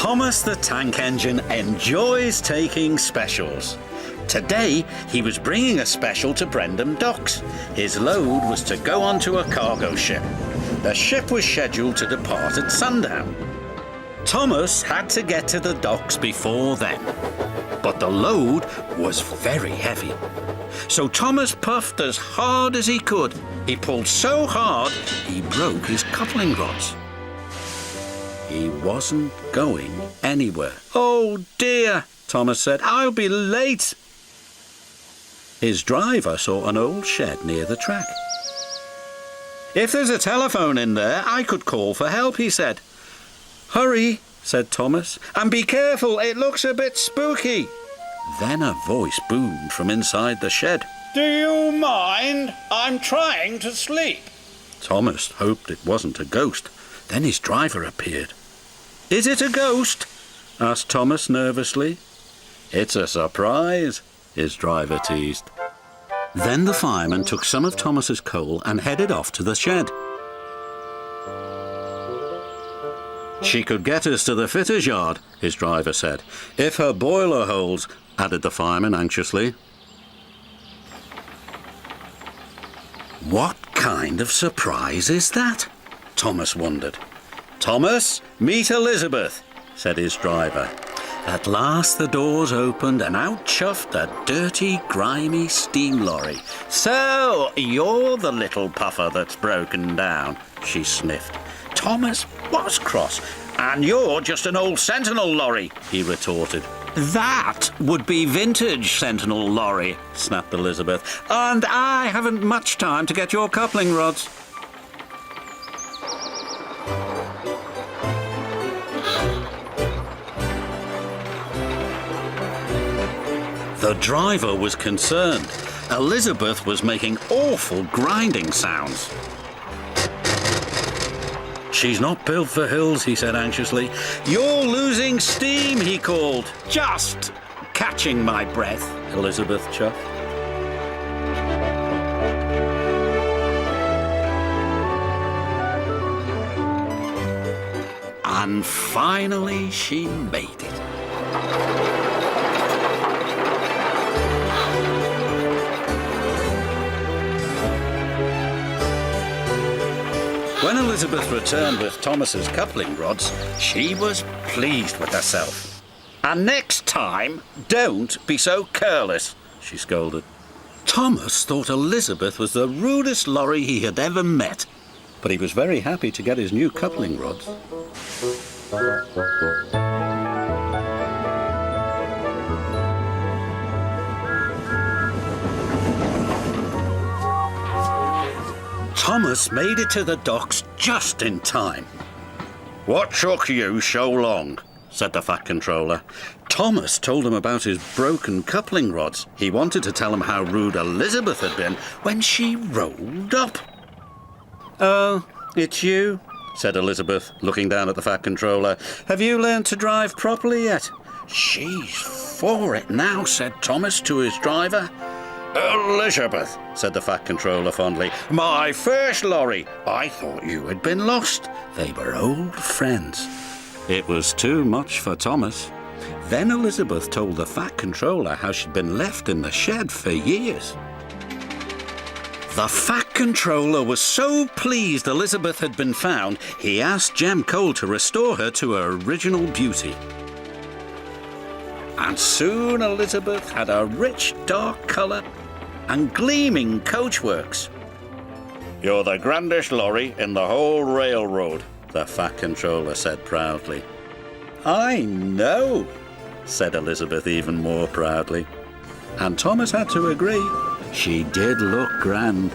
Thomas the Tank Engine enjoys taking specials. Today, he was bringing a special to Brendam Docks. His load was to go onto a cargo ship. The ship was scheduled to depart at sundown. Thomas had to get to the docks before then, but the load was very heavy. So Thomas puffed as hard as he could. He pulled so hard, he broke his coupling rods. He wasn't going anywhere. "Oh dear," Thomas said, "I'll be late." His driver saw an old shed near the track. "If there's a telephone in there, I could call for help," he said. "Hurry," said Thomas, "and be careful, it looks a bit spooky." Then a voice boomed from inside the shed. "Do you mind? I'm trying to sleep." Thomas hoped it wasn't a ghost. Then his driver appeared. "Is it a ghost?" asked Thomas nervously. "It's a surprise," his driver teased. Then the fireman took some of Thomas's coal and headed off to the shed. "She could get us to the fitter's yard," his driver said. "If her boiler holds," added the fireman anxiously. What kind of surprise is that? Thomas wondered. "Thomas, meet Elizabeth," said his driver. At last the doors opened and out chuffed a dirty, grimy steam lorry. "So, you're the little puffer that's broken down," she sniffed. Thomas was cross. "And you're just an old Sentinel lorry," he retorted. "That would be vintage Sentinel lorry," snapped Elizabeth. "And I haven't much time to get your coupling rods." The driver was concerned. Elizabeth was making awful grinding sounds. "She's not built for hills," he said anxiously. "You're losing steam," he called. "Just catching my breath," Elizabeth chuffed. And finally she made it. When Elizabeth returned with Thomas's coupling rods, she was pleased with herself. "And next time, don't be so careless," she scolded. Thomas thought Elizabeth was the rudest lorry he had ever met, but he was very happy to get his new coupling rods. Thomas made it to the docks just in time. "What took you so long?" said the Fat Controller. Thomas told him about his broken coupling rods. He wanted to tell him how rude Elizabeth had been when she rolled up. "Oh, it's you," said Elizabeth, looking down at the Fat Controller. "Have you learned to drive properly yet?" "She's for it now," said Thomas to his driver. "Elizabeth," said the Fat Controller fondly, "my first lorry. I thought you had been lost." They were old friends. It was too much for Thomas. Then Elizabeth told the Fat Controller how she'd been left in the shed for years. The Fat Controller was so pleased Elizabeth had been found, he asked Jem Cole to restore her to her original beauty. And soon Elizabeth had a rich dark colour and gleaming coachworks. "You're the grandest lorry in the whole railroad," the Fat Controller said proudly. "I know," said Elizabeth even more proudly. And Thomas had to agree. She did look grand.